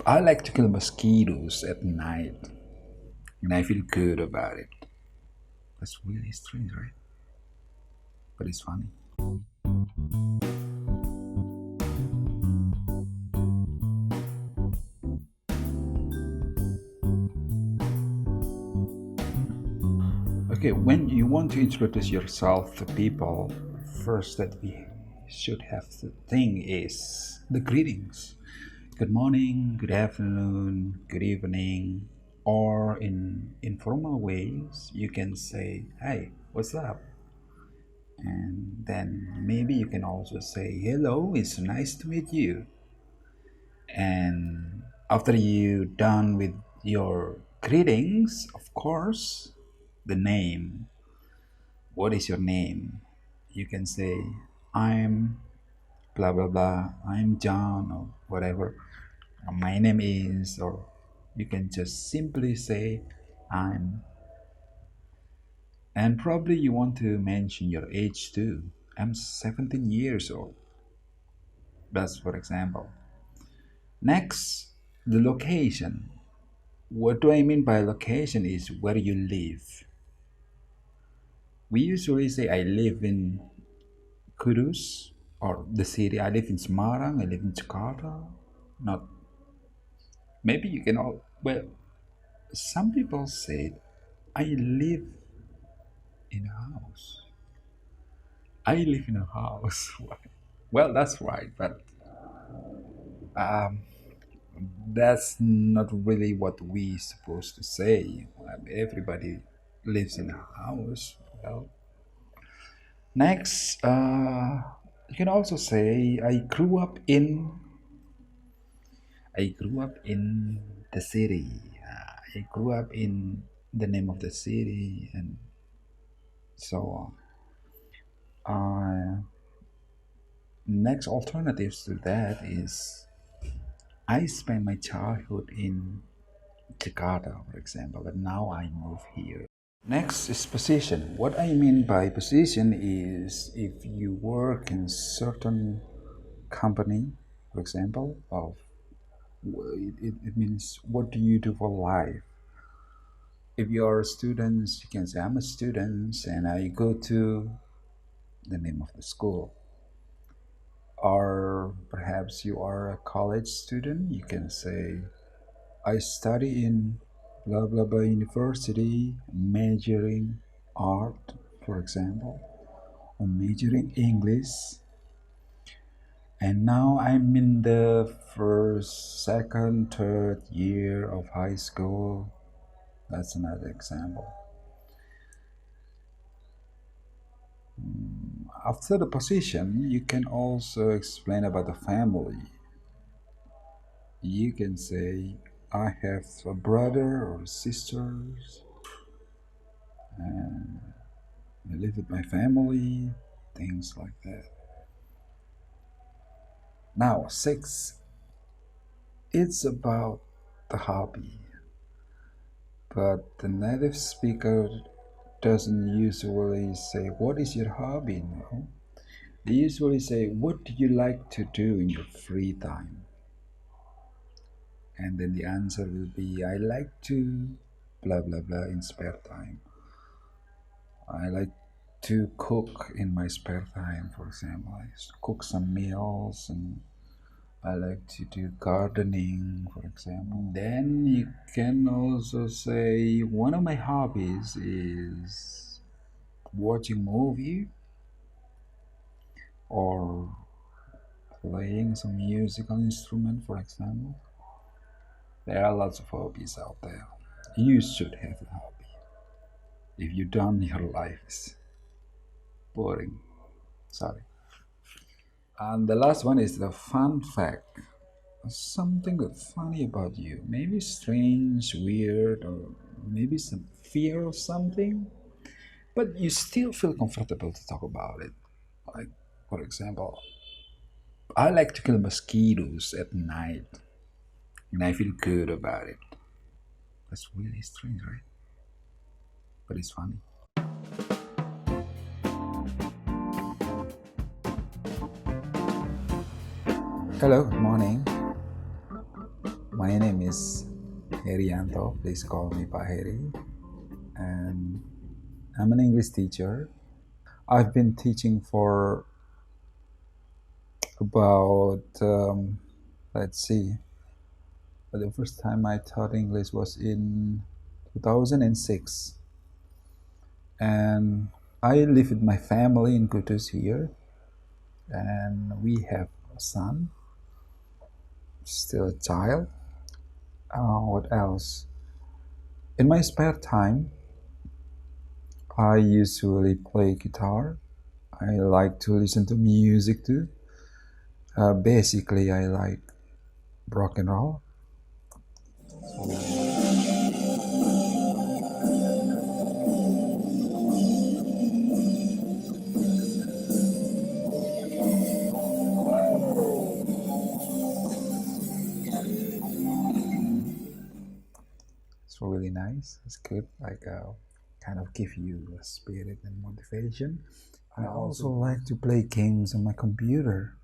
I like to kill mosquitoes at night, and I feel good about it. That's really strange, right? But it's funny. Okay, when you want to introduce yourself to people, first that we should have to think is the greetings. Good morning, good afternoon, good evening, or in informal ways, you can say, "Hey, what's up?" And then maybe you can also say, "Hello, it's nice to meet you." And after you done with your greetings, of course, the name. What is your name? You can say, "I'm blah blah blah, I'm John," or whatever. My name is, or you can just simply say, "I'm." And probably you want to mention your age too. "I'm 17 years old." That's for example. Next, the location. What do I mean by location is where you live. We usually say, "I live in Kudus," or the city. "I live in Semarang," "I live in Jakarta." Not, maybe you can all, well, some people say, "I live in a house." I live in a house. Well, that's right, but um, that's not really what we supposed to say. Everybody lives in a house. Well, next, you can also say, I grew up in the city. I grew up in the name of the city," and so on. Next alternatives to that is, "I spent my childhood in Jakarta," for example, but now I move here. Next is position. What I mean by position is if you work in certain company, for example, it means what do you do for life. If you're a student, you can say, "I'm a student and I go to the name of the school." Or perhaps you are a college student, you can say, "I study in blah blah blah university, majoring art," for example, or majoring English, and now I'm in the first, second, third year of high school. That's another example. After the position, you can also explain about the family. You can say, "I have a brother or sisters, and I live with my family," things like that. Now, six, it's about the hobby, but the native speaker doesn't usually say, "What is your hobby?" No. They usually say, "What do you like to do in your free time?" And then the answer will be, "I like to blah blah blah in spare time. I like to cook in my spare time," for example. I used to cook some meals, and I like to do gardening, for example. Then you can also say, "One of my hobbies is watching movie or playing some musical instrument," for example. There are lots of hobbies out there. You should have a hobby. If you don't, your life is boring. Sorry. And the last one is the fun fact. Something that's funny about you. Maybe strange, weird, or maybe some fear of something. But you still feel comfortable to talk about it. Like, for example, "I like to kill mosquitoes at night, and I feel good about it." That's really strange, right? But it's funny. Hello, good morning. My name is Herianto. Please call me Pa Heri. And I'm an English teacher. I've been teaching for about, let's see, the first time I taught English was in 2006. And I live with my family in Kudus here. And we have a son, still a child. What else? In my spare time, I usually play guitar. I like to listen to music too. Basically, I like rock and roll. It's really nice. It's good. Like kind of give you a spirit and motivation. I also like to play games on my computer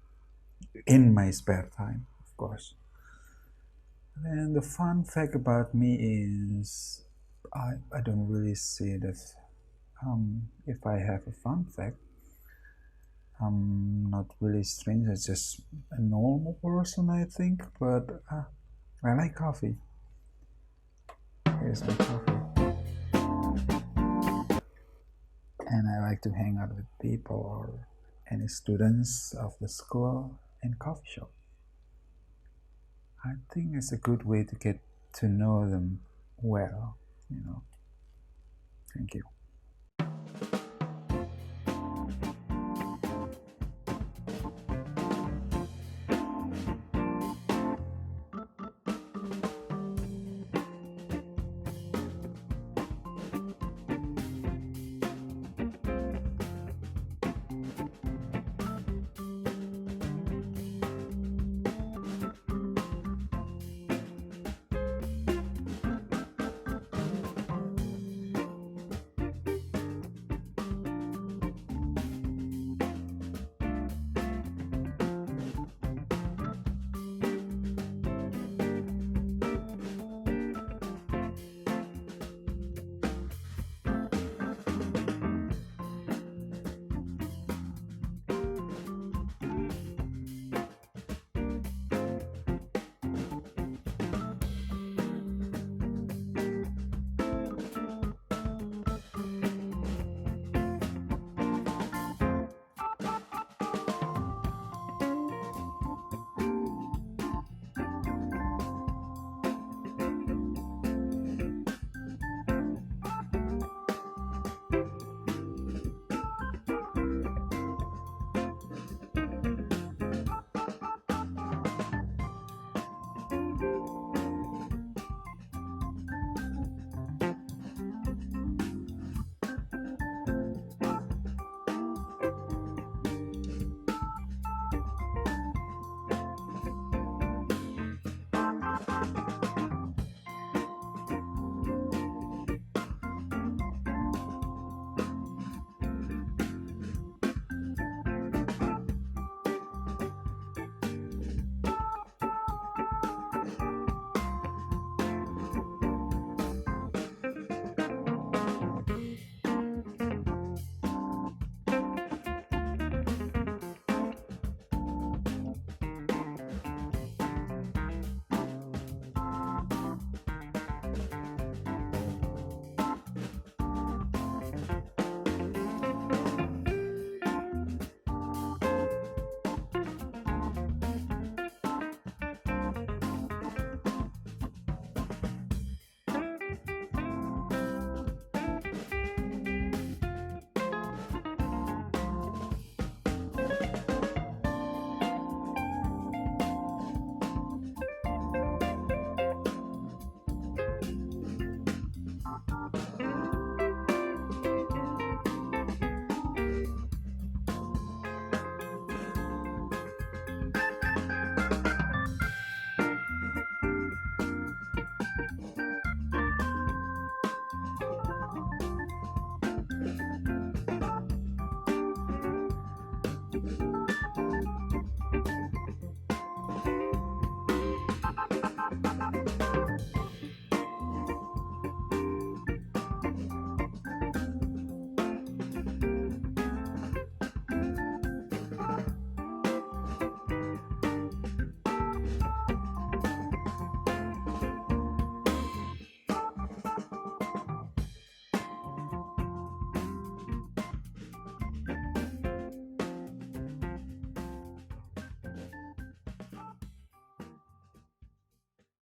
in my spare time, of course. And the fun fact about me is I don't really see that if I have a fun fact, I'm not really strange. I'm just a normal person, I think. But I like coffee. Here's my coffee. And I like to hang out with people or any students of the school in coffee shop. I think it's a good way to get to know them well, you know. Thank you.